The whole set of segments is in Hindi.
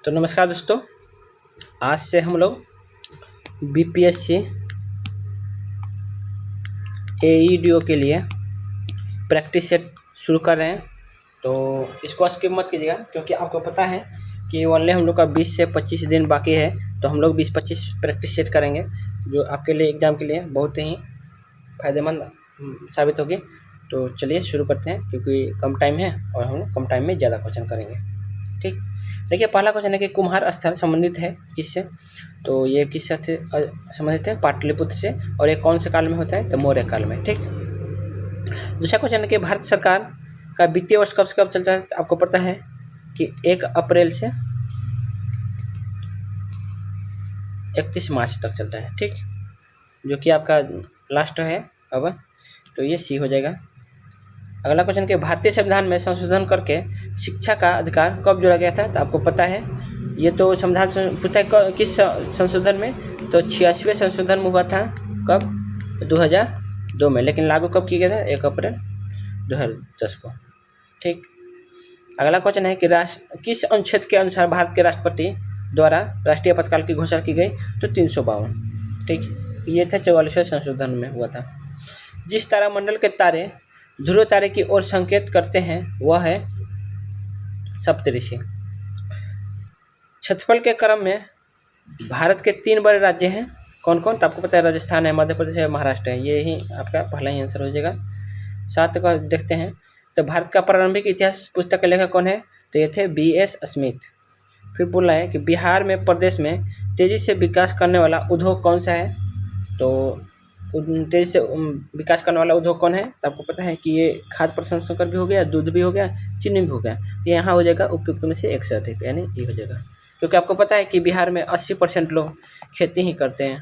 तो नमस्कार दोस्तों, आज से हम लोग बीपीएससी एईडीओ के लिए प्रैक्टिस सेट शुरू कर रहे हैं। तो इसको स्किप मत कीजिएगा, क्योंकि आपको पता है कि ओनली हम लोग का 20 से 25 दिन बाकी है। तो हम लोग 20-25 प्रैक्टिस सेट करेंगे, जो आपके लिए एग्ज़ाम के लिए बहुत ही फ़ायदेमंद साबित होगी। तो चलिए शुरू करते हैं, क्योंकि कम टाइम है और हम कम टाइम में ज़्यादा क्वेश्चन करेंगे। ठीक, देखिए पहला क्वेश्चन है कि कुम्हार स्थल संबंधित है किससे। तो ये किससे संबंधित है? पाटलिपुत्र से। और ये कौन से काल में होता है? तो मौर्य काल में। ठीक, दूसरा क्वेश्चन है कि भारत सरकार का वित्तीय वर्ष कब से कब चलता है? तो आपको पता है कि 1 अप्रैल से 31 मार्च तक चलता है। ठीक, जो कि आपका लास्ट है अब, तो ये सी हो जाएगा। अगला क्वेश्चन कि भारतीय संविधान में संशोधन करके शिक्षा का अधिकार कब जोड़ा गया था? तो आपको पता है, ये तो संविधान पूछता है किस संशोधन में। तो 86वें संशोधन में हुआ था। कब? 2002 में। लेकिन लागू कब किया गया था? 1 अप्रैल 2010 को। ठीक, अगला क्वेश्चन है कि किस अनुच्छेद के अनुसार भारत के राष्ट्रपति द्वारा राष्ट्रीय आपातकाल की घोषणा की गई? तो 352। ठीक, ये था 44वें संशोधन में हुआ था। जिस तारामंडल के तारे ध्रुव तारे की ओर संकेत करते हैं वह है सप्तऋषि। क्षेत्रफल के क्रम में भारत के 3 बड़े राज्य हैं। कौन कौन? तो आपको पता है, राजस्थान है, मध्य प्रदेश है, महाराष्ट्र है। ये ही आपका पहला ही आंसर हो जाएगा। 7 का देखते हैं। तो भारत का प्रारंभिक इतिहास पुस्तक के लेखक कौन है? तो ये थे B.S. स्मिथ। फिर बोला है कि बिहार में प्रदेश में तेज़ी से विकास करने वाला उद्योग कौन सा है? तो तेज़ी से विकास करने वाला उद्योग कौन है? तो आपको पता है कि ये खाद्य प्रसंस्करण भी हो गया, दूध भी हो गया, चीनी भी हो गया। तो यहाँ हो जाएगा उपयुक्त में से 1 से अधिक, यानी ये हो जाएगा। क्योंकि आपको पता है कि बिहार में 80% लोग खेती ही करते हैं।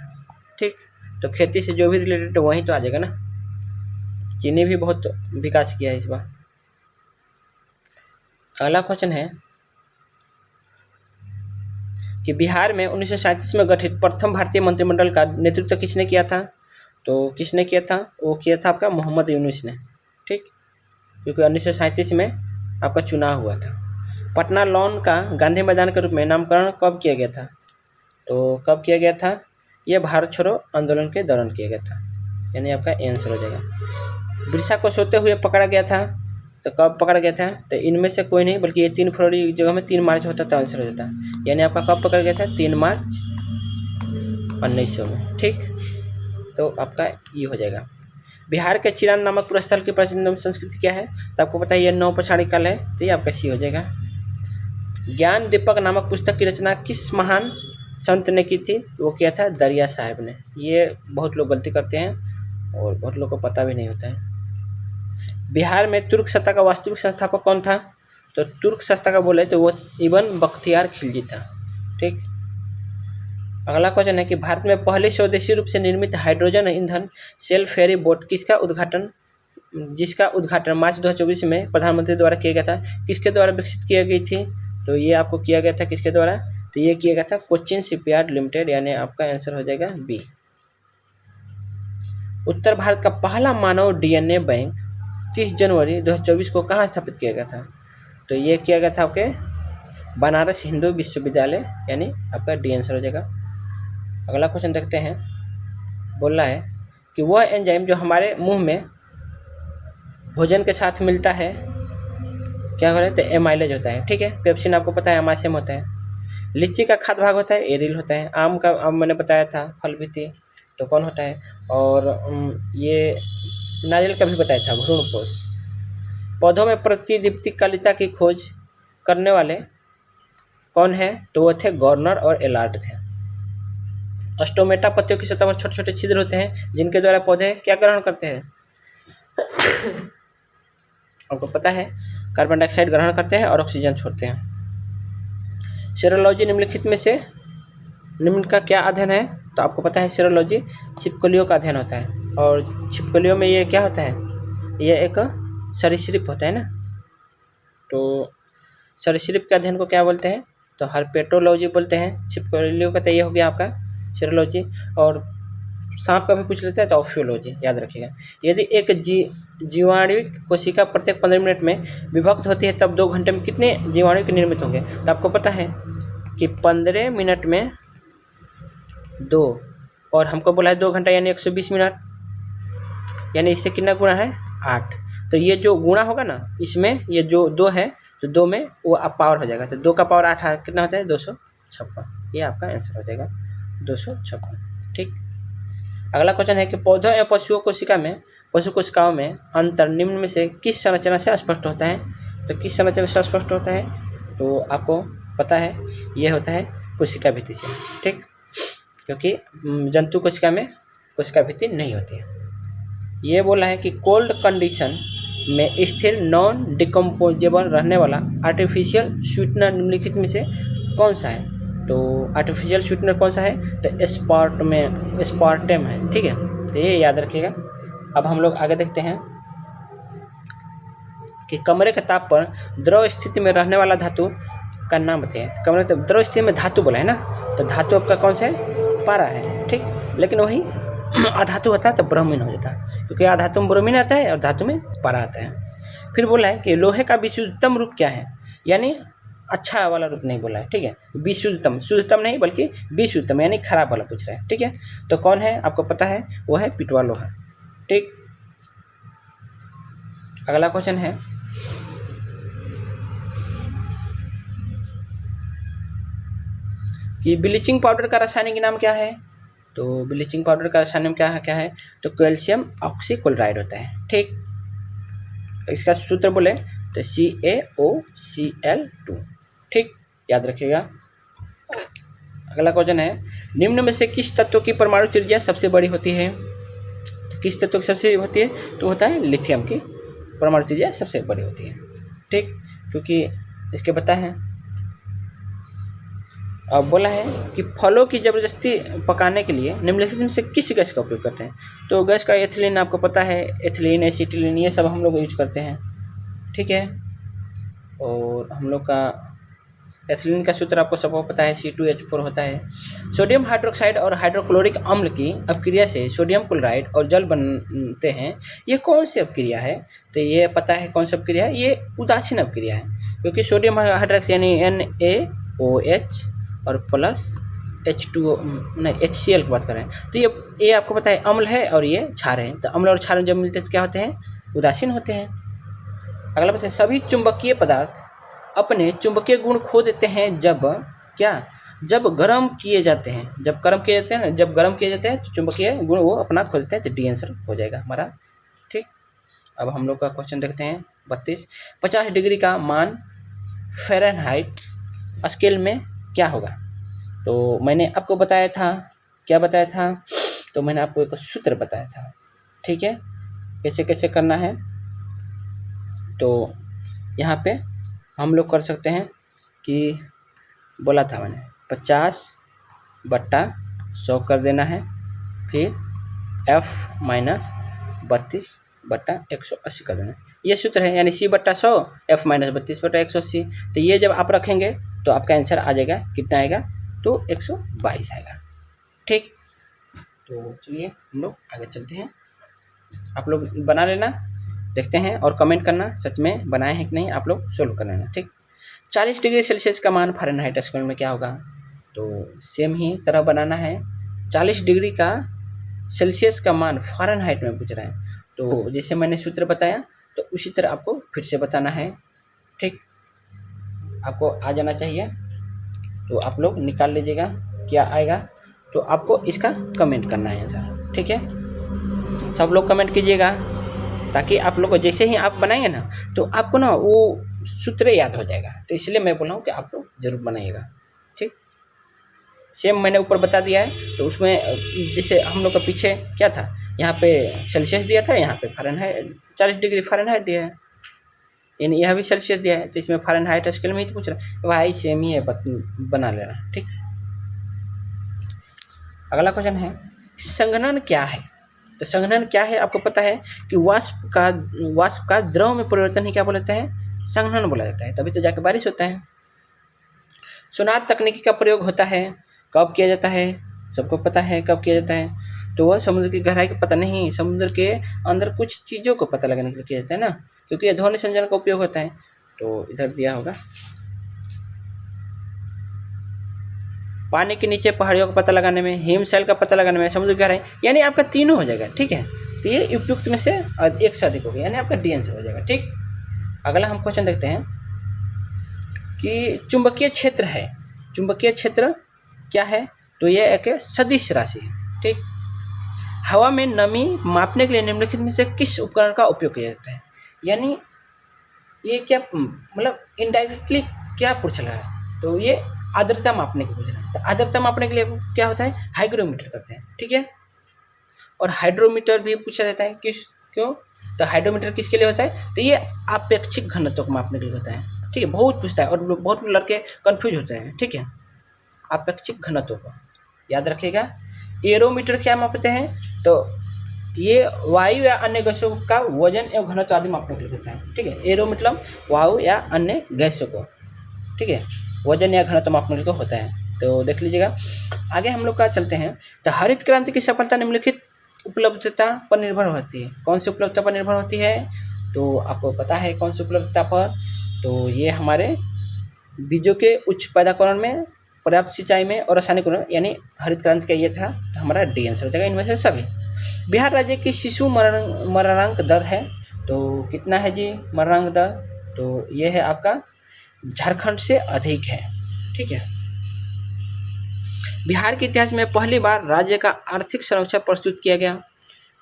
ठीक, तो खेती से जो भी रिलेटेड है वहीं तो आ जाएगा ना। चीनी भी बहुत विकास किया है इस बार। अगला क्वेश्चन है कि बिहार में 1937 में गठित प्रथम भारतीय मंत्रिमंडल का नेतृत्व किसने किया था? तो किसने किया था? वो किया था आपका मोहम्मद यूनुस ने। ठीक, क्योंकि 1937 में आपका चुनाव हुआ था। पटना लॉन का गांधी मैदान के रूप में नामकरण कब किया गया था? तो कब किया गया था? ये भारत छोड़ो आंदोलन के दौरान किया गया था, यानी आपका आंसर हो जाएगा। बिरसा को सोते हुए पकड़ा गया था। तो कब पकड़ा गया था? तो इनमें से कोई नहीं, बल्कि ये 3 फरवरी की जगह में 3 मार्च होता तो आंसर हो जाता, यानी आपका कब पकड़ा गया था? 3 मार्च 1900 में। ठीक, तो आपका ये हो जाएगा। बिहार के चिरान नामक पुरस्थल की प्राचीनतम संस्कृति क्या है? तो आपको पता है ये नवपाषाणी काल है, तो ये आपका सी हो जाएगा। ज्ञान दीपक नामक पुस्तक की रचना किस महान संत ने की थी? वो किया था दरिया साहब ने। ये बहुत लोग गलती करते हैं और बहुत लोग को पता भी नहीं होता है। बिहार में तुर्क सत्ता का वास्तविक संस्थापक कौन था? तो तुर्क सत्ता का बोले तो वो इब्न बख्तियार खिलजी था। ठीक, अगला क्वेश्चन है कि भारत में पहले स्वदेशी रूप से निर्मित हाइड्रोजन ईंधन सेल फेरी बोट जिसका उद्घाटन मार्च 2024 में प्रधानमंत्री द्वारा किया गया था, किसके द्वारा विकसित किया गई थी? तो ये आपको किया गया था किसके द्वारा? तो ये किया गया था कोचिन शिपयार्ड लिमिटेड, यानी आपका आंसर हो जाएगा बी। उत्तर भारत का पहला मानव डीएनए बैंक 30 जनवरी 2024 को कहाँ स्थापित किया गया था? तो ये किया गया था आपके बनारस हिंदू विश्वविद्यालय, यानी आपका डी आंसर हो जाएगा। अगला क्वेश्चन देखते हैं। बोल रहा है कि वह एंजाइम जो हमारे मुंह में भोजन के साथ मिलता है क्या हो रहा है? तो एमाइलेज होता है। ठीक है, पेप्सिन आपको पता है एमाइसेम होता है। लीची का खाद्य भाग होता है एरिल होता है। आम का आम मैंने बताया था फल भी थी, तो कौन होता है? और ये नारियल का भी बताया था भ्रूणपोष। पौधों में प्रतिदीप्तिकालिता की खोज करने वाले कौन है? तो वो थे गॉर्नर और एलार्ड थे। अस्टोमेटा पत्तियों की सतह पर छोटे छोटे छिद्र होते हैं जिनके द्वारा पौधे क्या ग्रहण करते हैं? आपको पता है कार्बन डाइऑक्साइड ग्रहण करते हैं और ऑक्सीजन छोड़ते हैं। सेरोलॉजी निम्नलिखित में से निम्न का क्या अध्ययन है? तो आपको पता है सेरोलॉजी छिपकलियों का अध्ययन होता है। और छिपकलियों में ये क्या होता है? ये एक सरीसृप होता है ना। तो सरीसृप के अध्ययन को क्या बोलते हैं? तो हर्पेटोलॉजी बोलते हैं। छिपकलियों का तो ये हो गया आपका सेरोलॉजी। और सांप का भी पूछ लेते हैं तो ऑफ्यूलॉजी, याद रखिएगा। यदि एक जीवाणुविक कोशिका प्रत्येक 15 मिनट में विभक्त होती है तब 2 घंटे में कितने जीवाणु के निर्मित होंगे? तो आपको पता है कि 15 मिनट में 2, और हमको बोला है 2 घंटा यानी 120 मिनट, यानी इससे कितना गुणा है 8। तो ये जो गुणा होगा ना इसमें, ये जो 2 है तो 2 में वो अब पावर हो जाएगा, तो 2 का पावर 8 कितना होता है 256। ये आपका आंसर हो जाएगा 256। ठीक। अगला क्वेश्चन है कि पौधों या पशु कोशिकाओं में अंतर निम्न में से किस संरचना से स्पष्ट होता है। तो किस संरचना से स्पष्ट होता है, तो आपको पता है ये होता है कोशिका भित्ति से। ठीक, क्योंकि जंतु कोशिका में कोशिका भित्ति नहीं होती है। ये बोला है कि कोल्ड कंडीशन में स्थिर नॉन डिकम्पोजेबल रहने वाला आर्टिफिशियल स्वीटनर निम्नलिखित में से कौन सा है। तो आर्टिफिशियल स्वीटनर कौन सा है, तो स्पार्टम है। ठीक है, तो ये याद रखिएगा। अब हम लोग आगे देखते हैं कि कमरे के ताप पर द्रव स्थिति में रहने वाला धातु का नाम बताइए। कमरे के द्रव स्थिति में धातु बोला है ना, तो धातु आपका कौन सा है, पारा है। ठीक, लेकिन वही अधातु होता है तो ब्रोमीन हो जाता है, क्योंकि अधातु में ब्रोमीन आता है और धातु में पारा आता है। फिर बोला है कि लोहे का विशुद्धतम रूप क्या है, यानी अच्छा वाला रूप नहीं बोला है। ठीक है, विशुद्धतम, शुद्धतम नहीं बल्कि विशुद्धतम यानी खराब वाला पूछ रहा है। ठीक है, तो कौन है आपको पता है, वो है पिटवा लोहा। ठीक, अगला क्वेश्चन है कि ब्लीचिंग पाउडर का रासायनिक नाम क्या है। तो ब्लीचिंग पाउडर का रासायनिक क्या है, तो कैल्शियम ऑक्सीक्लोराइड होता है। ठीक, इसका सूत्र बोले तो CaOCl2। ठीक, याद रखिएगा। अगला क्वेश्चन है निम्न में से किस तत्व की परमाणु त्रिज्या सबसे बड़ी होती है। तो किस तत्व की सबसे होती है, तो होता है लिथियम की परमाणु त्रिज्या सबसे बड़ी होती है। ठीक, क्योंकि इसके पता है। अब बोला है कि फलों की ज़बरदस्ती पकाने के लिए निम्नलिखित में से किस गैस का उपयोग करते हैं। तो गैस का एथिलीन आपको पता है, एथिलीन एसिटिलीन ये सब हम लोग यूज करते हैं। ठीक है, और हम लोग का एथिलीन का सूत्र आपको सबको पता है, C2H4 होता है। सोडियम हाइड्रोक्साइड और हाइड्रोक्लोरिक अम्ल की अपक्रिया से सोडियम क्लोराइड और जल बनते हैं। ये कौन सी अपक्रिया है, तो ये पता है कौन सी अपक्रिया है, ये उदासीन अपक्रिया है, क्योंकि सोडियम हाइड्रोक्साइड यानी NaOH और प्लस H2O नहीं HCl की बात करें, तो ये आपको पता है अम्ल है और ये क्षार है। तो अम्ल और क्षार जब मिलते हैं तो क्या होते हैं, उदासीन होते हैं। अगला बात है सभी चुंबकीय पदार्थ अपने चुंबकीय गुण खो देते हैं जब गर्म किए जाते हैं। जब गर्म किए जाते हैं तो चुंबकीय गुण वो अपना खो देते हैं, तो डी आंसर हो जाएगा हमारा। ठीक, अब हम लोग का क्वेश्चन देखते हैं 32। 50 डिग्री का मान फ़ारेनहाइट स्केल में क्या होगा। तो मैंने आपको बताया था, क्या बताया था, तो मैंने आपको एक सूत्र बताया था। ठीक है, कैसे कैसे करना है, तो यहाँ पे हम लोग कर सकते हैं कि बोला था मैंने 50/100 कर देना है, फिर F-32/180 कर देना है। ये सूत्र है, यानी C/100 F-32/180। तो ये जब आप रखेंगे तो आपका आंसर आ जाएगा, कितना आएगा, तो 122 आएगा। ठीक, तो चलिए हम लोग आगे चलते हैं। आप लोग बना लेना, देखते हैं और कमेंट करना सच में बनाए हैं कि नहीं, आप लोग सोल्व कर लेना। ठीक, 40 डिग्री सेल्सियस का मान फ़ारेनहाइट स्केल में क्या होगा। तो सेम ही तरह बनाना है। 40 डिग्री का सेल्सियस का मान फ़ारेनहाइट में पूछ रहा है, तो जैसे मैंने सूत्र बताया तो उसी तरह आपको फिर से बताना है। ठीक, आपको आ जाना चाहिए, तो आप लोग निकाल लीजिएगा क्या आएगा, तो आपको इसका कमेंट करना है आंसर। ठीक है, सब लोग कमेंट कीजिएगा, ताकि आप लोग को जैसे ही आप बनाएंगे ना तो आपको ना वो सूत्र याद हो जाएगा। तो इसलिए मैं बोला हूँ कि आप लोग जरूर बनाइएगा। ठीक, सेम मैंने ऊपर बता दिया है, तो उसमें जैसे हम लोग का पीछे क्या था, यहाँ पे सेल्सियस दिया था, यहाँ पे फ़ारेनहाइट 40 डिग्री फ़ारेनहाइट दिया है, यानी यह भी सेल्सियस दिया है, तो इसमें फ़ारेनहाइट स्केल में ही तो पूछ रहा है, भाई सेम ही है, बना लेना। ठीक, अगला क्वेश्चन है संघनन क्या है। तो संघनन क्या है, आपको पता है कि वाष्प का द्रव में परिवर्तन ही क्या बोला जाता है, संघनन बोला जाता है, तभी तो जाके बारिश होता है। सोनार तकनीकी का प्रयोग होता है, कब किया जाता है, सबको पता है कब किया जाता है, तो वह समुद्र की गहराई को पता नहीं, समुद्र के अंदर कुछ चीज़ों को पता लगाने के लिए किया जाता है ना, क्योंकि यह ध्वनि संचार का उपयोग होता है। तो इधर दिया होगा, पानी के नीचे पहाड़ियों का पता लगाने में, हिमशैल का पता लगाने में, समुद्र गहराई, यानी आपका तीनों हो जाएगा। ठीक है, तो ये उपयुक्त में से एक से अधिक हो गया, यानी आपका डी आंसर हो जाएगा। ठीक, अगला हम क्वेश्चन देखते हैं कि चुंबकीय क्षेत्र है। चुंबकीय क्षेत्र क्या है? तो ये एक सदिश राशि है। ठीक, हवा में नमी मापने के लिए निम्नलिखित में से किस उपकरण का उपयोग किया जाता है? यानी ये क्या मतलब इनडायरेक्टली क्या पूछ रहा है? तो ये आर्द्रता मापने के लिए, तो आर्द्रता मापने के लिए क्या होता है? हाइग्रोमीटर करते हैं। ठीक है, और हाइड्रोमीटर भी पूछा जाता है। क्यों? तो हाइड्रोमीटर किसके लिए होता है? तो ये आपेक्षिक घनत्व को मापने के लिए होता है। ठीक है, बहुत पूछता है और बहुत लड़के कंफ्यूज होते हैं। ठीक है, आपेक्षिक घनत्व को याद रखिएगा। एरोमीटर क्या मापते हैं? तो ये वायु या अन्य गैसों का वजन एवं घनत्व आदि मापने के लिए होता है। ठीक है, एरो मतलब वायु या अन्य गैसों को, ठीक है, वजन या घनत्व मापने के लिए होता है। तो देख लीजिएगा। आगे हम लोग का चलते हैं। तो हरित क्रांति की सफलता निम्नलिखित उपलब्धता पर निर्भर होती है। कौन सी उपलब्धता पर निर्भर होती है? तो आपको पता है कौन सी उपलब्धता पर? तो ये हमारे बीजों के उच्च पैदावार में, पर्याप्त सिंचाई में और रासायनिक उर्वरक, यानी हरित क्रांति का ये था। तो हमारा डी आंसर हो जाएगा इनमें से सभी। बिहार राज्य की शिशु मरणांक दर है, तो कितना है जी मरणांक दर? तो ये है आपका झारखंड से अधिक है। ठीक है, बिहार के इतिहास में पहली बार राज्य का आर्थिक सर्वेक्षण प्रस्तुत किया गया।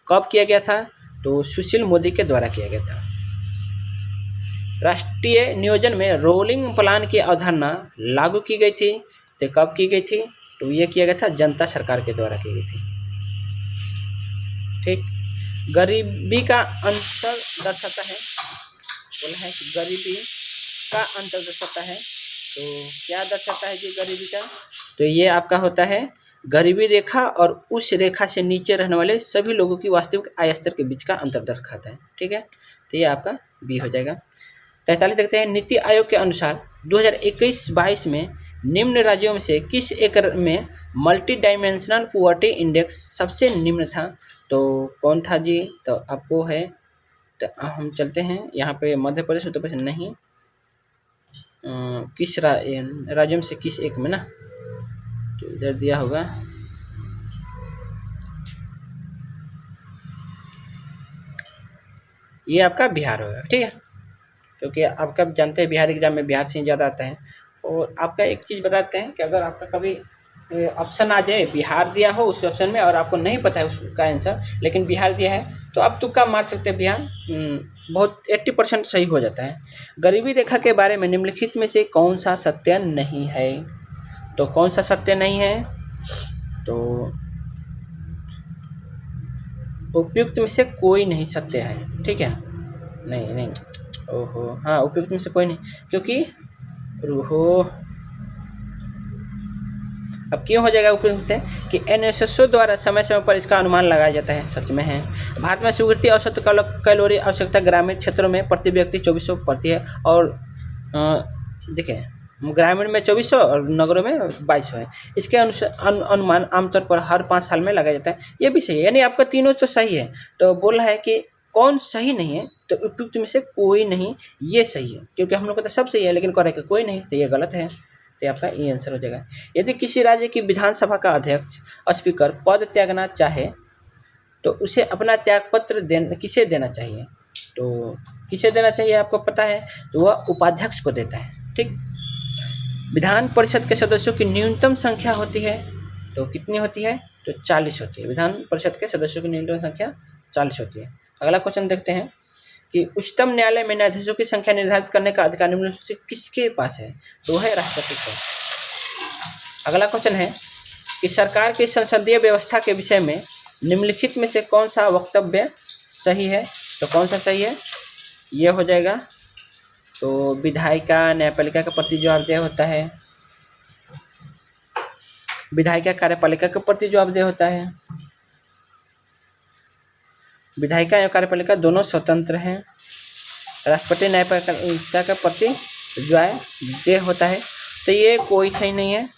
कब किया गया था? तो सुशील मोदी के द्वारा किया गया था। राष्ट्रीय नियोजन में रोलिंग प्लान की अवधारणा लागू की गई थी। तो कब की गई थी? तो ये किया गया था जनता सरकार के द्वारा की गई थी। ठीक, गरीबी का अंतर दर्शाता है, बोला है कि गरीबी का अंतर दर्शाता है। तो क्या दर्शाता है जी गरीबी का? तो ये आपका होता है गरीबी रेखा और उस रेखा से नीचे रहने वाले सभी लोगों की वास्तविक आय स्तर के बीच का अंतर दर्शाता है। ठीक है, तो ये आपका बी हो जाएगा। 43 देखते हैं। नीति आयोग के अनुसार 2021-22 में निम्न राज्यों में से किस एक में मल्टी डायमेंशनल पुअर्टी इंडेक्स सबसे निम्न था? तो कौन था जी? तो आपको है, तो हम चलते हैं यहाँ पे मध्य प्रदेश, उत्तर प्रदेश नहीं, किस राज्यों में से किस एक में ना, तो इधर दिया होगा, ये आपका बिहार होगा। ठीक है, क्योंकि आपका जानते हैं बिहार एग्जाम में बिहार से ज़्यादा आता है। और आपका एक चीज़ बताते हैं कि अगर आपका कभी ऑप्शन आ जाए बिहार दिया हो उस ऑप्शन में और आपको नहीं पता है उसका आंसर, लेकिन बिहार दिया है, तो आप तुक्का मार सकते हैं बिहार, बहुत 80% सही हो जाता है। गरीबी रेखा के बारे में निम्नलिखित में से कौन सा सत्य नहीं है? तो कौन सा सत्य नहीं है? तो उपयुक्त में से कोई नहीं सत्य है। ठीक है, नहीं, ओहो, हाँ, उपयुक्त में से कोई नहीं, क्योंकि रूहो अब क्यों हो जाएगा उपयुक्त से कि एनएसएसओ द्वारा समय समय पर इसका अनुमान लगाया जाता है। सच में है। भारत में स्वीकृत औसत कैलोरी आवश्यकता ग्रामीण क्षेत्रों में प्रति व्यक्ति 2400 पड़ती है, और देखिए ग्रामीण में 2400 और नगरों में 2200 है। इसके अनुमान आमतौर पर हर 5 साल में लगाया जाता है। ये भी सही है, यानी आपका तीनों तो सही है। तो बोल रहा है कि कौन सही नहीं है? तो उपयुक्त में से कोई नहीं, ये सही है, क्योंकि हम लोग को तो सब सही है, लेकिन कह रहे हैं कि कोई नहीं, तो ये गलत है। तो आपका ये आंसर हो जाएगा। यदि किसी राज्य की विधानसभा का अध्यक्ष स्पीकर पद त्यागना चाहे तो उसे अपना त्यागपत्र किसे देना चाहिए? तो किसे देना चाहिए आपको पता है? तो वह उपाध्यक्ष को देता है। ठीक, विधान परिषद के सदस्यों की न्यूनतम संख्या होती है, तो कितनी होती है? तो 40 होती है। विधान परिषद के सदस्यों की न्यूनतम संख्या 40 होती है। अगला क्वेश्चन देखते हैं कि उच्चतम न्यायालय में न्यायाधीशों की संख्या निर्धारित करने का अधिकार निम्न से किसके पास है? तो है राष्ट्रपति को। अगला क्वेश्चन है कि सरकार की संसदीय व्यवस्था के विषय में निम्नलिखित में से कौन सा वक्तव्य सही है? तो कौन सा सही है? ये हो जाएगा। तो विधायिका न्यायपालिका के प्रति जवाबदेह होता है, विधायिका कार्यपालिका के प्रति जवाबदेह होता है। विधायिका एवं कार्यपालिका दोनों स्वतंत्र हैं। राष्ट्रपति न्यायपालिका के प्रति जवाबदेह होता है। तो ये कोई सही नहीं है,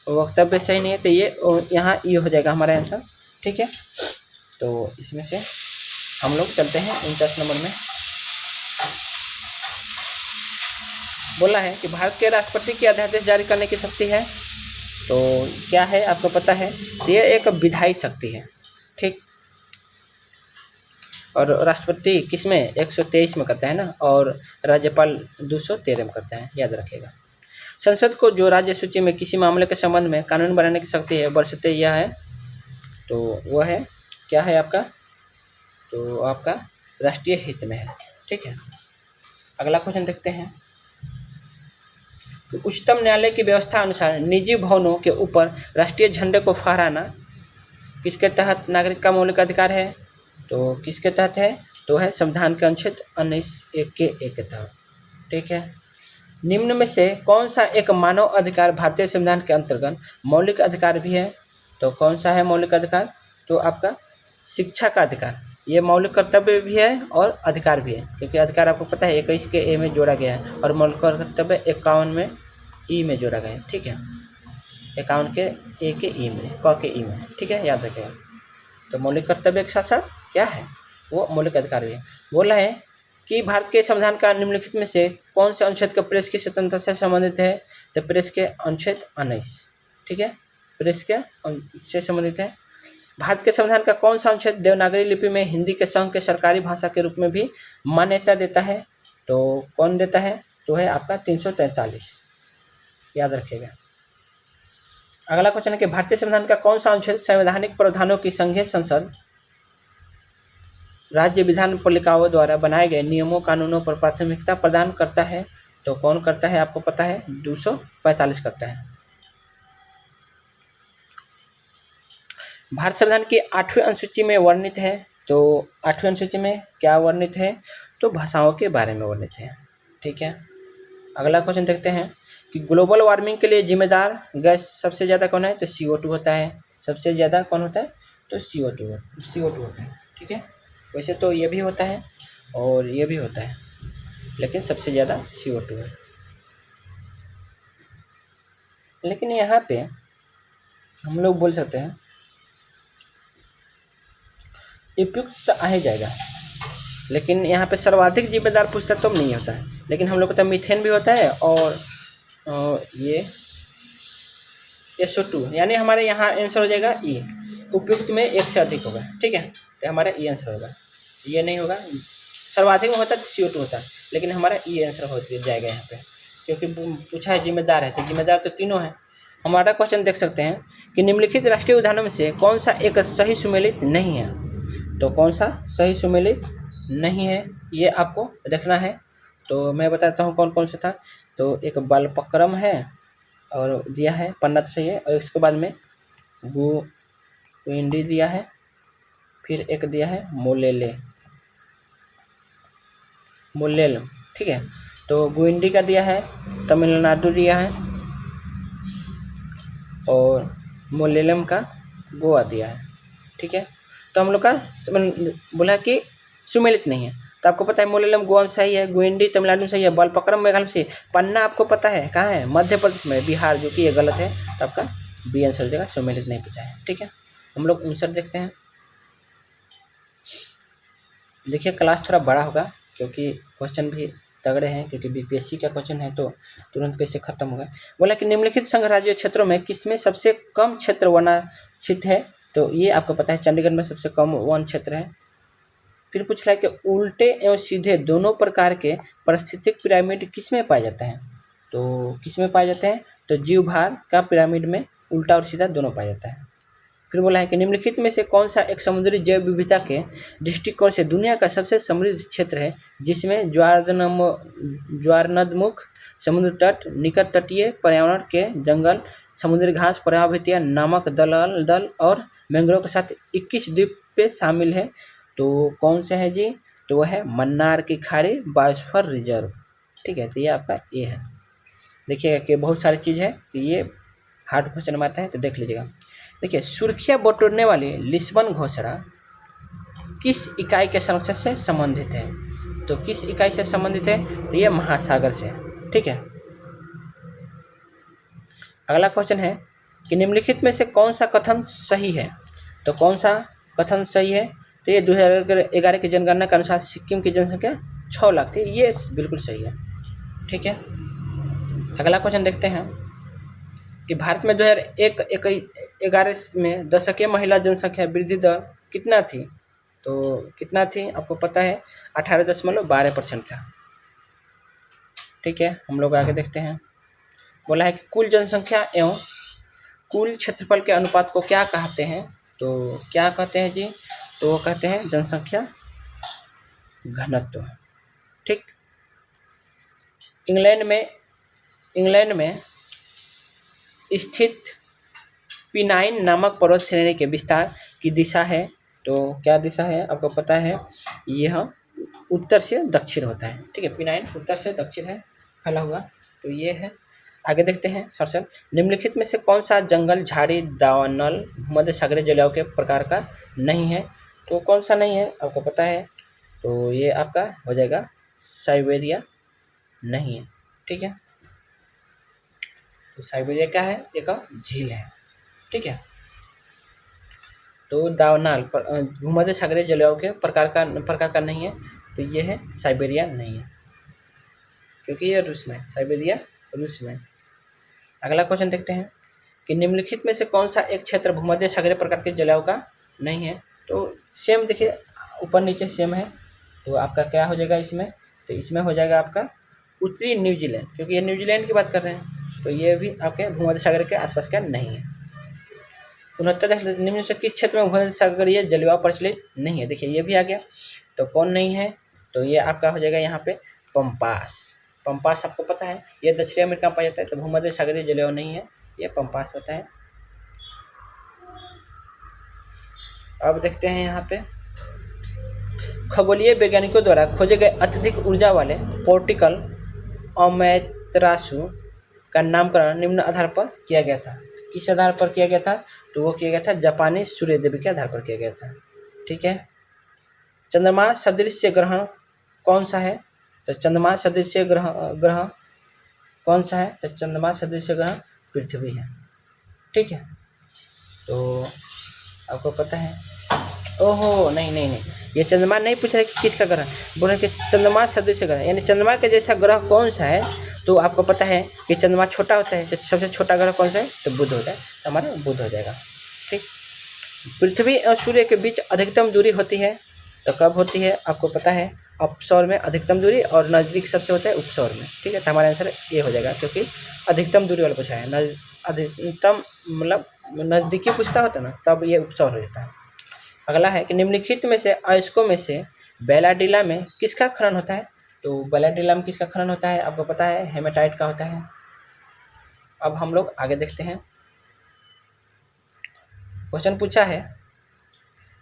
वक्तव्य सही नहीं है, तो ये यहाँ ये हो जाएगा हमारा आंसर। ठीक है, तो इसमें से हम लोग चलते हैं 49 नंबर में। बोला है कि भारत के राष्ट्रपति की अध्यादेश जारी करने की शक्ति है। तो क्या है आपको पता है, ये एक विधायी शक्ति है, ठीक। और राष्ट्रपति किस में 123 में करता है ना, और राज्यपाल 213 में करता है, याद रखिएगा। संसद को जो राज्य सूची में किसी मामले के संबंध में कानून बनाने की शक्ति है बशर्ते यह है, तो वह है क्या है आपका, तो आपका राष्ट्रीय हित में है, ठीक है। अगला क्वेश्चन देखते हैं कि उच्चतम न्यायालय की व्यवस्था अनुसार निजी भवनों के ऊपर राष्ट्रीय झंडे को फहराना किसके तहत नागरिक का मौलिक अधिकार है, तो किसके तहत है, तो है संविधान के अनुच्छेद 19(1) के एक के तहत, ठीक है। निम्न में से कौन सा एक मानव अधिकार भारतीय संविधान के अंतर्गत मौलिक अधिकार भी है, तो कौन सा है मौलिक अधिकार, तो आपका शिक्षा का अधिकार। ये मौलिक कर्तव्य भी है और अधिकार भी है, क्योंकि अधिकार आपको पता है 21 के ए में जोड़ा गया है और मौलिक कर्तव्य 51 में ई में जोड़ा गया है, ठीक है। 51 के ए के ई में, क के ई में, ठीक है, याद रखिएगा। तो मौलिक कर्तव्य के साथ साथ क्या है, वो मौलिक अधिकार भी है। बोला है कि भारत के संविधान का निम्नलिखित में से कौन से अनुच्छेद का प्रेस की स्वतंत्रता से संबंधित है, तो प्रेस के अनुच्छेद 19, ठीक है, प्रेस के से संबंधित है। भारत के संविधान का कौन सा अनुच्छेद देवनागरी लिपि में हिंदी के संघ के सरकारी भाषा के रूप में भी मान्यता देता है, तो कौन देता है, तो है आपका 343, याद रखिएगा। अगला क्वेश्चन है कि भारतीय संविधान का कौन सा अनुच्छेद संवैधानिक प्रावधानों की संघीय संसद राज्य विधान पालिकाओं द्वारा बनाए गए नियमों कानूनों पर प्राथमिकता प्रदान करता है, तो कौन करता है आपको पता है, 245 करता है। भारत संविधान की 8वीं अनुसूची में वर्णित है, तो 8वीं अनुसूची में क्या वर्णित है, तो भाषाओं के बारे में वर्णित है, ठीक है। अगला क्वेश्चन देखते हैं कि ग्लोबल वार्मिंग के लिए जिम्मेदार गैस सबसे ज़्यादा कौन है, तो CO2 होता है। सबसे ज़्यादा कौन होता है, तो CO2 होता है, ठीक है। वैसे तो ये भी होता है और ये भी होता है, लेकिन सबसे ज़्यादा CO2 है। लेकिन यहाँ पे हम लोग बोल सकते हैं उपयुक्त आ ही जाएगा, लेकिन यहाँ पे सर्वाधिक जिम्मेदार पूछता तो नहीं होता है, लेकिन हम लोग को तो मीथेन भी होता है और ये SO2, यानी हमारे यहाँ आंसर हो जाएगा ई। उपयुक्त में एक से अधिक होगा, ठीक है, तो हमारा ई आंसर होगा, ये नहीं होगा। सर्वाधिक में होता तो CO2 होता, लेकिन हमारा ई आंसर हो जाएगा यहाँ पे, क्योंकि पूछा है जिम्मेदार है, तो जिम्मेदार तो तीनों है। हमारा क्वेश्चन देख सकते हैं कि निम्नलिखित राष्ट्रीय उद्यानों में से कौन सा एक सही सुमेलित नहीं है, तो कौन सा सही सुमेलित नहीं है ये आपको देखना है। तो मैं बताता हूँ कौन कौन सा था। तो एक बालपक्रम है और दिया है, पन्ना तो सही है, और उसके बाद में गुइंडी दिया है, फिर एक दिया है मोलेलम, ठीक है। तो गुइंडी का दिया है, तमिलनाडु दिया है, और मोलेलम का गोवा दिया है, ठीक है। तो हम लोग का बोला कि सुमेलित नहीं है, तो आपको पता है मोलेलम गोवा में सही है, गुइंडी तमिलनाडु में सही है, बालपक्रम मेघालय में सही है, पन्ना आपको पता है कहाँ है, मध्य प्रदेश में, बिहार, जो कि ये गलत है, तो आपका बी आंसर हो जाएगा, सुमेलित नहीं पूछा है, ठीक है। हम लोग आंसर देखते हैं। देखिए क्लास थोड़ा बड़ा होगा क्योंकि क्वेश्चन भी तगड़े हैं, क्योंकि BPSC का क्वेश्चन है तो तुरंत कैसे खत्म होगा। बोला कि निम्नलिखित संघ राज्य क्षेत्रों में किसमें सबसे कम क्षेत्र वनाच्छित है, तो ये आपको पता है चंडीगढ़ में सबसे कम वन क्षेत्र है। फिर पूछ रहा है कि उल्टे एवं सीधे दोनों प्रकार के पारिस्थितिक पिरामिड किसमें पाए जाते हैं, तो किसमें पाए जाते हैं, तो जीव भार का पिरामिड में उल्टा और सीधा दोनों पाया जाता है। फिर बोला है कि निम्नलिखित में से कौन सा एक समुद्री जैव विविधता के दृष्टिकोण से दुनिया का सबसे समृद्ध क्षेत्र है, जिसमें ज्वारनदमुख समुद्र तट, निकट तटीय पर्यावरण के जंगल, समुद्री घास, पर्यावृत्तियाँ, नमक दल और मैंग्रोव के साथ 21 द्वीप शामिल है। तो कौन सा है जी, तो वह है मन्नार की खाड़ी बायोस्फीयर रिजर्व, ठीक है। तो ये आपका ए है। देखिएगा कि बहुत सारी चीज़ है, तो ये हार्ड क्वेश्चन में आता है, तो देख लीजिएगा। देखिए सुर्खियाँ बटोरने वाली लिस्बन घोषणा किस इकाई के संरक्षण से संबंधित है, तो किस इकाई से संबंधित है, तो ये महासागर से, ठीक है। अगला क्वेश्चन है कि निम्नलिखित में से कौन सा कथन सही है, तो कौन सा कथन सही है, तो ये 2011 की जनगणना के अनुसार सिक्किम की जनसंख्या 6 लाख थी, ये बिल्कुल सही है, ठीक है। अगला क्वेश्चन देखते हैं कि भारत में 2011 में दशकीय महिला जनसंख्या वृद्धि दर कितना थी? तो कितना थी आपको पता है? 18.12% था। ठीक है, हम लोग आगे देखते हैं। बोला है कि कुल जनसंख्या एवं कुल क्षेत्रफल के अनुपात को क्या कहते हैं? तो क्या कहते हैं जी? तो वो कहते हैं जनसंख्या घनत्व। ठीक। इंग्लैंड में स्थित पिनाइन नामक पर्वत श्रेणी के विस्तार की दिशा है। तो क्या दिशा है आपको पता है? यह उत्तर से दक्षिण होता है। ठीक है, पिनाइन उत्तर से दक्षिण है फैला हुआ। तो ये है। आगे देखते हैं सर्शन। निम्नलिखित में से कौन सा जंगल, झाड़ी, दावानल भूमध्य सागरीय जलवायु के प्रकार का नहीं है? तो कौन सा नहीं है आपको पता है? तो ये आपका हो जाएगा साइबेरिया नहीं है। ठीक है, तो साइबेरिया क्या है? एक झील है। ठीक है, तो दावानल भूमध्य सागरीय जलवायु के प्रकार का नहीं है। तो ये है साइबेरिया नहीं है, क्योंकि ये रूस में, साइबेरिया रूस में। अगला क्वेश्चन देखते हैं कि निम्नलिखित में से कौन सा एक क्षेत्र भूमध्य सागरीय प्रकार के जलवायु का नहीं है? तो सेम देखिए, ऊपर नीचे सेम है। तो आपका क्या हो जाएगा इसमें? तो इसमें हो जाएगा आपका उत्तरी न्यूजीलैंड, क्योंकि ये न्यूजीलैंड की बात कर रहे हैं। तो ये भी आपके भूमध्य सागर के आसपास का नहीं है। 69 निम्न से किस क्षेत्र में भूमध्य सागरीय जलवायु प्रचलित नहीं है? देखिए ये भी आ गया। तो कौन नहीं है? तो ये आपका हो जाएगा यहाँ पे पंपास। पंपास आपको पता है, ये दक्षिण अमेरिका में पाया जाता है। तो भूमध्य सागरीय जलवायु नहीं है, ये पंपास होता है। अब देखते हैं यहाँ पे खगोलीय वैज्ञानिकों द्वारा खोजे गए अत्यधिक ऊर्जा वाले पोर्टिकल अमेतरासु का नामकरण निम्न आधार पर किया गया था। किस आधार पर किया गया था? तो वो किया गया था जापानी सूर्य देव के आधार पर किया गया था। ठीक है, चंद्रमा सदृश ग्रह कौन सा है? तो चंद्रमा सदृश ग्रह कौन सा है? तो चंद्रमा सदृश ग्रह पृथ्वी है। ठीक है, तो आपको पता है। ओहो नहीं, ये चंद्रमा नहीं पूछ रहे कि किसका ग्रह, बोल रहे कि चंद्रमा सदृश ग्रह, यानी चंद्रमा के जैसा ग्रह कौन सा है? तो आपको पता है कि चंद्रमा छोटा होता है। तो सबसे छोटा ग्रह कौन सा है? तो बुध होता है। तो हमारा बुध हो जाएगा। ठीक। पृथ्वी और सूर्य के बीच अधिकतम दूरी होती है। तो कब होती है आपको पता है? अपसौर में अधिकतम दूरी, और नज़दीक सबसे होता है उपसौर में। ठीक है, तो हमारा आंसर ये हो जाएगा, क्योंकि अधिकतम दूरी वाला पूछा है। अधिकतम मतलब नज़दीकी पूछता होता है ना, तब ये उपसौर हो जाता है। अगला है कि निम्नलिखित में से अयस्कों में से बेलाडीला में किसका खनन होता है? तो बेलाडीला में किसका खनन होता है आपको पता है? हेमेटाइट का होता है। अब हम लोग आगे देखते हैं। क्वेश्चन पूछा है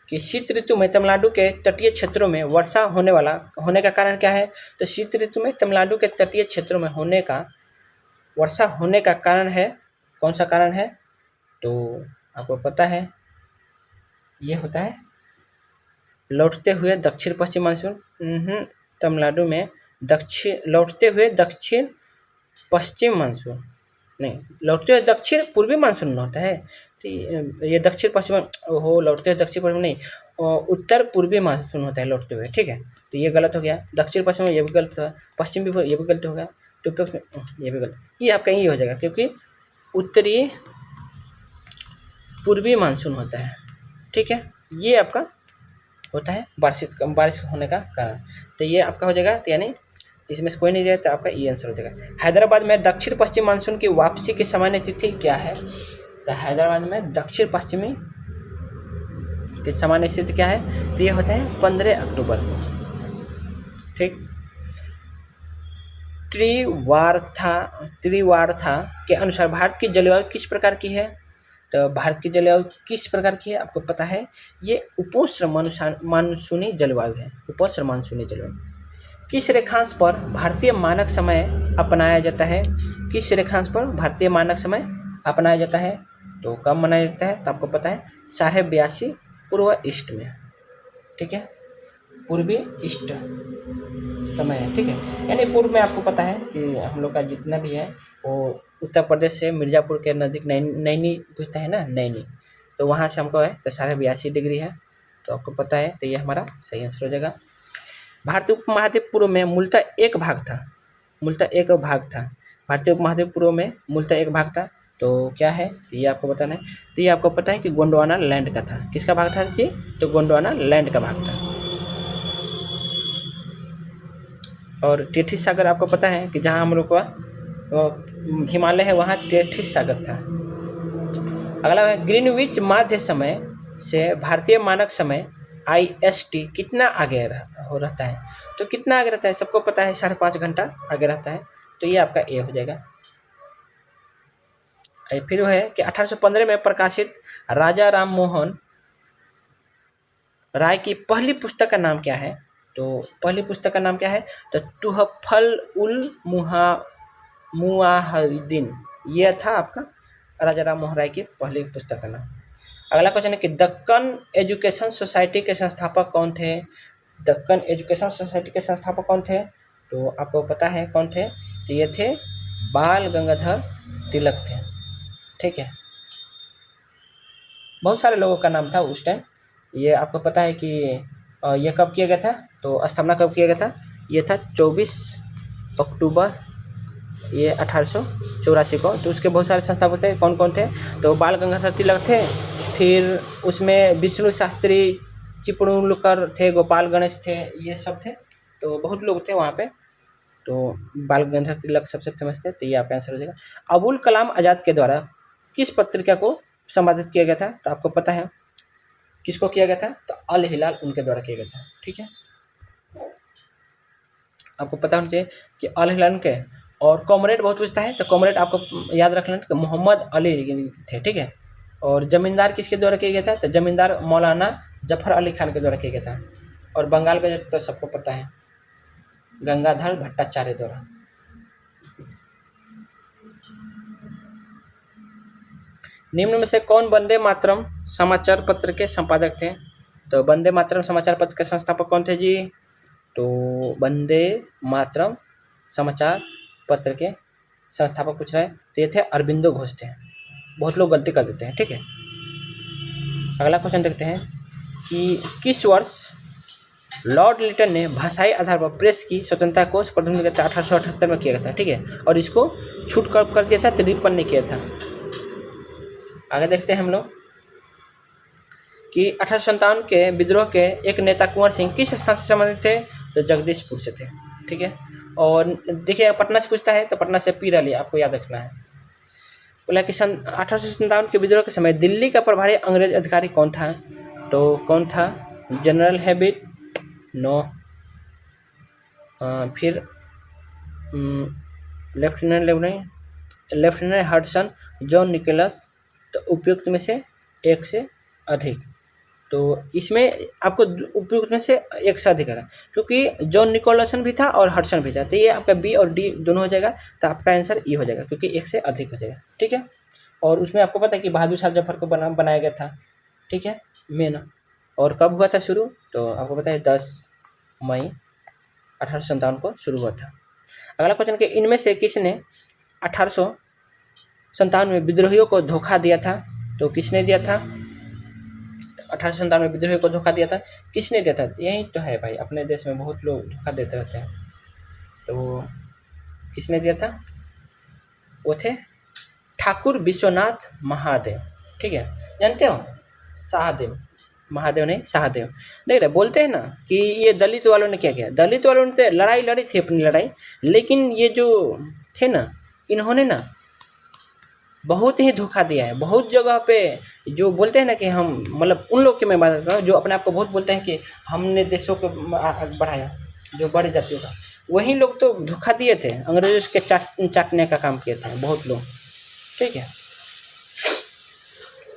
कि शीत ऋतु में तमिलनाडु के तटीय क्षेत्रों में वर्षा होने का कारण क्या है? तो शीत ऋतु में तमिलनाडु के तटीय क्षेत्रों में वर्षा होने का कारण है, कौन सा कारण है? तो आपको पता है ये होता है लौटते हुए दक्षिण पश्चिम मानसून। तमिलनाडु में लौटते हुए दक्षिण पश्चिम मानसून नहीं, लौटते हुए दक्षिण पूर्वी मानसून होता है। तो ये दक्षिण पश्चिम, लौटते हुए दक्षिण पश्चिम नहीं, उत्तर पूर्वी मानसून होता है लौटते हुए। ठीक है, तो ये गलत हो गया। दक्षिण पश्चिम ये भी गलत हुआ, पश्चिम भी ये भी गलत हो गया, तो ये भी गलत। ये आपका ये हो जाएगा, क्योंकि उत्तरी पूर्वी मानसून होता है। ठीक है, ये आपका होता है बारिश होने का कारण। तो ये आपका हो जाएगा, तो यानी इसमें से कोई नहीं दिया, तो आपका ये आंसर हो जाएगा। हैदराबाद में दक्षिण पश्चिम मानसून की वापसी की सामान्य तिथि क्या है? तो हैदराबाद में दक्षिण पश्चिमी की सामान्य स्थिति क्या है? तो ये होता है 15 अक्टूबर को। ठीक। त्रिवार्था के अनुसार भारत की जलवायु किस प्रकार की है? तो भारत की जलवायु किस प्रकार की है आपको पता है? ये उपोष्ण मानसूनी जलवायु है। उपोष्ण मानसूनी जलवायु। किस रेखांश पर भारतीय मानक समय अपनाया जाता है? किस रेखांश पर भारतीय मानक समय अपनाया जाता है? तो कब मनाया जाता है? तो आपको पता है 82.5 पूर्व ईस्ट में। ठीक है, पूर्वी ईस्ट समय है। ठीक है, यानी पूर्व में आपको पता है कि हम लोग का जितना भी है वो उत्तर प्रदेश से मिर्ज़ापुर के नज़दीक नैनी पूछता है ना, नैनी, तो वहाँ से हमको है तो 82.5 डिग्री है। तो आपको पता है, तो ये हमारा सही आंसर हो जाएगा। भारतीय उपमहाद्वीप पूर्व में मूलतः एक भाग था। भारतीय उपमहाद्वीप पूर्व में मूलतः एक भाग था। तो क्या है, तो ये आपको बताना है। तो ये आपको पता है कि गोंडवाना लैंड का था। किसका भाग था जी? तो गोंडवाना लैंड का भाग था। और टेथिस सागर आपको पता है कि जहाँ हम लोग का हिमालय है वहाँ टेथिस सागर था। अगला है ग्रीनविच माध्य समय से भारतीय मानक समय IST कितना आगे हो रहता है? तो कितना आगे रहता है सबको पता है, 5.5 घंटा आगे रहता है। तो ये आपका ए हो जाएगा। फिर वो है कि 1815 में प्रकाशित राजा राम मोहन राय की पहली पुस्तक का नाम क्या है? तो पहली पुस्तक का नाम क्या है? तो तुहफल उल मुआहिदीन, ये था आपका राजा राम मोहन राय की पहली पुस्तक का नाम। अगला क्वेश्चन है कि दक्कन एजुकेशन सोसाइटी के संस्थापक कौन थे? दक्कन एजुकेशन सोसाइटी के संस्थापक कौन थे? तो आपको पता है कौन थे? तो ये थे बाल गंगाधर तिलक थे। ठीक है, बहुत सारे लोगों का नाम था उस टाइम। ये आपको पता है कि ये कब किया गया था? तो स्थापना कब किया गया था? ये था 24 अक्टूबर ये 1884 को। तो उसके बहुत सारे संस्थापक थे। कौन कौन थे? तो बाल गंगाधर तिलक थे, फिर उसमें विष्णु शास्त्री चिपळूणकर थे, गोपाल गणेश थे, ये सब थे। तो बहुत लोग थे वहाँ पे। तो बाल गंगाधर तिलक सबसे फेमस थे। तो ये आपका आंसर हो जाएगा। अबुल कलाम आज़ाद के द्वारा किस पत्रिका को संपादित किया गया था? तो आपको पता है किसको किया गया था? तो अल हिलाल उनके द्वारा किया गया था। ठीक है, आपको पता होना चाहिए कि अल हिलाल के। और कॉमरेड बहुत पूछता है, तो कॉमरेड आपको याद रख लेना कि मोहम्मद अली थे। ठीक है, और जमींदार किसके द्वारा किया गया था? तो जमींदार मौलाना जफर अली खान के द्वारा किया गया था। और बंगाल का तो सबको पता है, गंगाधर भट्टाचार्य द्वारा। निम्न में से कौन वंदे मातरम समाचार पत्र के संपादक थे? तो वंदे मातरम समाचार पत्र के संस्थापक कौन थे जी? तो वंदे मातरम समाचार पत्र के संस्थापक पूछ रहे हैं, तो ये थे अरबिंदो घोष थे। बहुत लोग गलती कर देते हैं। ठीक है, अगला क्वेश्चन देखते हैं कि किस वर्ष लॉर्ड लिटन ने भाषाई आधार पर प्रेस की स्वतंत्रता को प्रथम 1878 में किया गया था। ठीक है, और इसको छूट कर दिया था, तिरपन ने किया था। आगे देखते हैं हम लोग कि 1857 के विद्रोह के एक नेता कुंवर सिंह किस स्थान से संबंधित थे? तो जगदीशपुर से थे। ठीक है, और देखिए पटना से पूछता है, तो पटना से पीर अली आपको याद रखना है। बोला कि 1857 के विद्रोह के समय दिल्ली का प्रभारी अंग्रेज अधिकारी कौन था? तो कौन था? General habit? नो। फिर लेफ्टिनेंट हडसन, जॉन निकोलस। तो उपयुक्त में से एक से अधिक। तो इसमें आपको उपयुक्त में से एक से अधिक है, क्योंकि जॉन निकोलसन भी था और हडसन भी था। तो ये आपका बी और डी दोनों हो जाएगा। तो आपका आंसर ई हो जाएगा, क्योंकि एक से अधिक हो जाएगा। ठीक है, और उसमें आपको पता है कि बहादुर शाह जफर को बनाया गया था। ठीक है, मेन। और कब हुआ था शुरू? तो आपको पता है 10 मई 1857 को शुरू हुआ था। अगला क्वेश्चन कि इनमें से किसने 1857 में विद्रोहियों को धोखा दिया था? तो किसने दिया था? 1857 में विद्रोहियों को धोखा दिया था, किसने दिया था? यही तो है भाई, अपने देश में बहुत लोग धोखा देते रहते हैं। तो किसने दिया था? वो थे ठाकुर विश्वनाथ महादेव। ठीक है, जानते हो? शाहदेव, महादेव नहीं, शाहदेव। देख रहे, बोलते हैं ना कि ये दलित वालों ने क्या किया। दलित वालों ने लड़ाई लड़ी थी अपनी लड़ाई, लेकिन ये जो थे ना, इन्होंने ना बहुत ही धोखा दिया है बहुत जगह पे। जो बोलते हैं ना कि हम, मतलब उन लोग की मैं बात कर रहा हूँ जो अपने आप को बहुत बोलते हैं कि हमने देशों को बढ़ाया, जो बड़ी जातियों का, वही लोग तो धोखा दिए थे, अंग्रेजों के चाटने का काम किए थे बहुत लोग। ठीक है,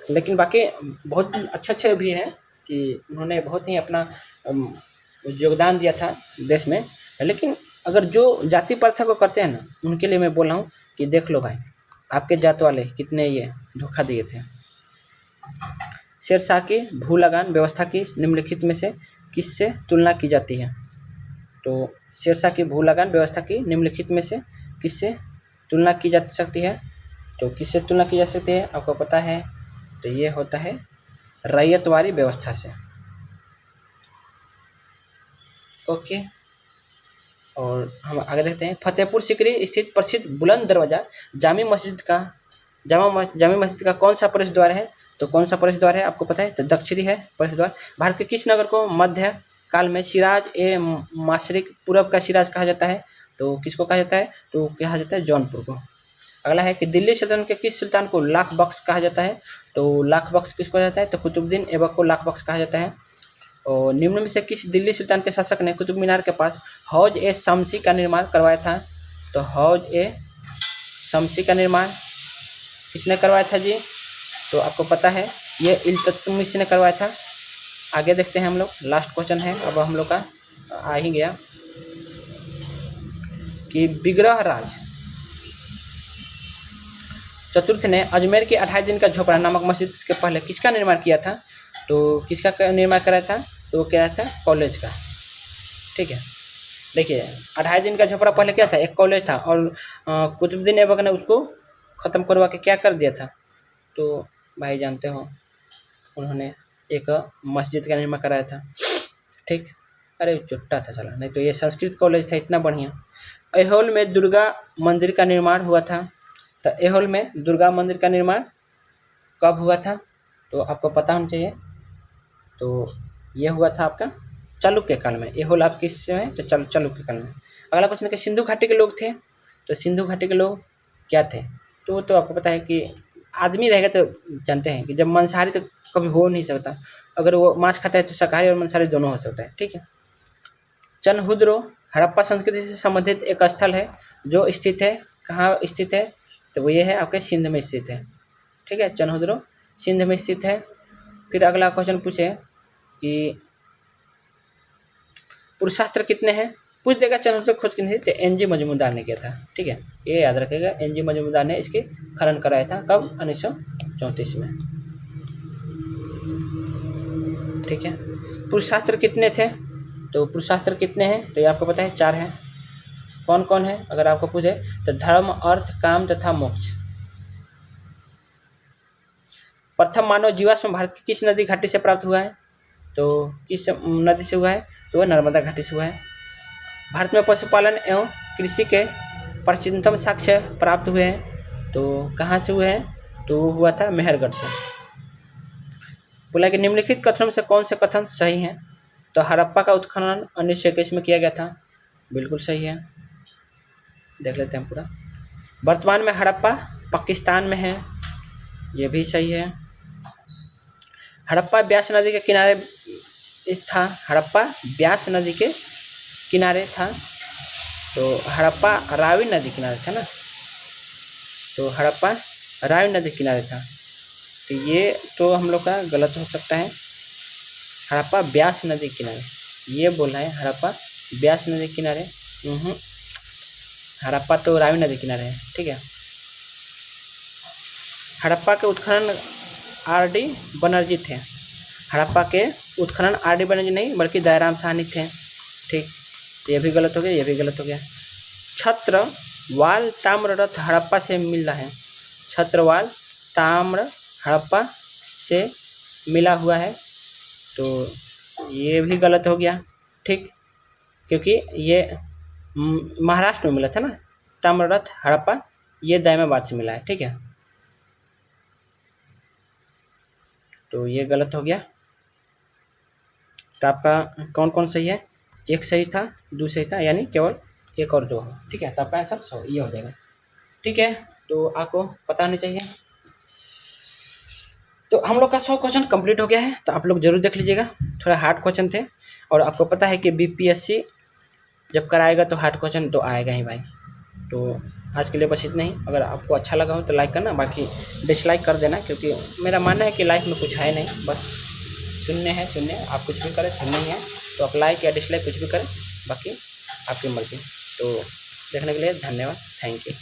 लेकिन बाकी बहुत अच्छे भी हैं कि उन्होंने बहुत ही अपना योगदान दिया था देश में। लेकिन अगर जो जाति प्रथा को करते हैं ना, उनके लिए मैं बोल रहा हूँ कि देख लो भाई, आपके जात वाले कितने ये धोखा दिए थे। शेरशाह की भू लगान व्यवस्था की निम्नलिखित में से किससे तुलना की जाती है? तो शेरशाह की भू लगान व्यवस्था की निम्नलिखित में से किससे तुलना की जा सकती है? तो किससे तुलना की जा सकती है आपको पता है? तो ये होता है रैयतवारी व्यवस्था से। ओके, और हम आगे देखते हैं। फतेहपुर सीकरी स्थित प्रसिद्ध बुलंद दरवाज़ा जामी मस्जिद का जामा मस्जिद का कौन सा प्रवेश द्वार है? तो कौन सा प्रवेश द्वार है आपको पता है? तो दक्षिणी है प्रवेश द्वार। भारत के किस नगर को मध्य काल में सिराज ए माशरिक, पूरब का सिराज कहा जाता है? तो किसको कहा जाता है? तो कहा जाता है जौनपुर को। अगला है कि दिल्ली सल्तनत के किस सुल्तान को लाख बख्श कहा जाता है? तो लाख बख्श किसको कहा जाता है? तो कुतुबुद्दीन ऐबक को लाख बख्श कहा जाता है। और निम्न में से किस दिल्ली सुल्तान के शासक ने कुतुब मीनार के पास हौज ए शमसी का निर्माण करवाया था? तो हौज ए शमसी का निर्माण किसने करवाया था जी? तो आपको पता है ये इल्तुतमिश ने करवाया था। आगे देखते हैं हम लोग, लास्ट क्वेश्चन है अब हम लोग का आ ही गया कि विग्रह राज चतुर्थ ने अजमेर के 28 दिन का झोपड़ा नामक मस्जिद के पहले किसका निर्माण किया था? तो किसका निर्माण कराया था? तो क्या था? कॉलेज का। ठीक है, देखिए 28 दिन का झोपड़ा पहले क्या था? एक कॉलेज था, और कुतुबुद्दीन ऐबक ने उसको ख़त्म करवा के क्या कर दिया था? तो भाई जानते हो, उन्होंने एक मस्जिद का निर्माण कराया था। ठीक, अरे चुट्टा था साला, नहीं तो ये संस्कृत कॉलेज था इतना बढ़िया। ऐहोल में दुर्गा मंदिर का निर्माण हुआ था। तो ऐहोल में दुर्गा मंदिर का निर्माण कब हुआ था? तो आपको पता होना चाहिए। तो ये हुआ था आपका चालुक्य काल में। ऐहोल आप किस से है? तो चालुक्य काल में। अगला क्वेश्चन है कि सिंधु घाटी के लोग थे। तो सिंधु घाटी के लोग क्या थे? तो आपको पता है कि आदमी रहेगा तो जानते हैं कि जब मांसाहारी तो कभी हो नहीं सकता, अगर वो मांस खाता है तो शाकाहारी और मांसाहारी दोनों हो सकता है। ठीक है, चनहुद्रो हड़प्पा संस्कृति से संबंधित एक स्थल है जो स्थित है, कहाँ स्थित है? तो वो ये है आपके सिंध में स्थित है। ठीक है, चनहुद्रो सिंध में स्थित है। फिर अगला क्वेश्चन पूछे कि पुरुषास्त्र कितने हैं? पूछ देगा चनहुद्रो खोज कितने थे? तो एन.जी. मजूमदार ने किया था। ठीक है, ये याद रखेगा, एन.जी. मजूमदार ने इसके खनन कराया था। कब? 1934 में। ठीक है, पुरुषास्त्र कितने थे? तो पुरुषास्त्र कितने हैं? तो ये आपको पता है 4 हैं। कौन कौन है अगर आपको पूछे? तो धर्म, अर्थ, काम तथा मोक्ष। प्रथम मानव जीवाश्म भारत की किस नदी घाटी से प्राप्त हुआ है? तो किस नदी से हुआ है? तो वह नर्मदा घाटी से हुआ है। भारत में पशुपालन एवं कृषि के प्राचीनतम साक्ष्य प्राप्त हुए हैं। तो कहाँ से हुए हैं? तो हुआ था मेहरगढ़ से। बोला कि निम्नलिखित कथनों से कौन से कथन सही हैं? तो हड़प्पा का उत्खनन 1921 में किया गया था। बिल्कुल सही है, देख लेते हैं पूरा। वर्तमान में हड़प्पा पाकिस्तान में है, ये भी सही है। हड़प्पा ब्यास नदी के किनारे था। हड़प्पा ब्यास नदी के किनारे था। तो हड़प्पा रावी नदी किनारे था ना, तो हड़प्पा रावी नदी किनारे था। तो ये तो हम लोग का गलत हो सकता है। हड़प्पा ब्यास नदी किनारे, ये बोल रहे हैं हड़प्पा ब्यास नदी किनारे। हड़प्पा तो रावी नदी किनारे है। ठीक है, हड़प्पा के उत्खनन आर.डी. बनर्जी थे। हड़प्पा के उत्खनन आर.डी. बनर्जी नहीं बल्कि दयाराम साहनी थे। ठीक, तो ये भी गलत हो गया, ये भी गलत हो गया। छत्रवाल ताम्ररथ हड़प्पा से मिल रहा है। छत्रवाल ताम्र हड़प्पा से मिला हुआ है, तो ये भी गलत हो गया। ठीक, क्योंकि ये महाराष्ट्र में मिला था ना ताम्ररथ हड़प्पा, ये दायमाबाद से मिला है। ठीक है, तो ये गलत हो गया। तो आपका कौन कौन सही है? एक सही था, 2 सही था, यानी केवल 1 और 2 हो। ठीक है, तो आपका आंसर 100 ये हो जाएगा। ठीक है, तो आपको पता होना चाहिए। तो हम लोग का 100 क्वेश्चन कंप्लीट हो गया है, तो आप लोग जरूर देख लीजिएगा। थोड़ा हार्ड क्वेश्चन थे, और आपको पता है कि बीपीएससी जब कराएगा तो हार्ड क्वेश्चन तो आएगा ही भाई। तो आज के लिए बस इतना ही। अगर आपको अच्छा लगा हो तो लाइक करना, बाकी डिसलाइक कर देना, क्योंकि मेरा मानना है कि लाइफ में कुछ है नहीं, बस सुनने हैं। आप कुछ भी करें, सुनना ही है। तो आप लाइक या डिसलाइक कुछ भी करें, बाकी आपकी मर्जी। तो देखने के लिए धन्यवाद, थैंक यू।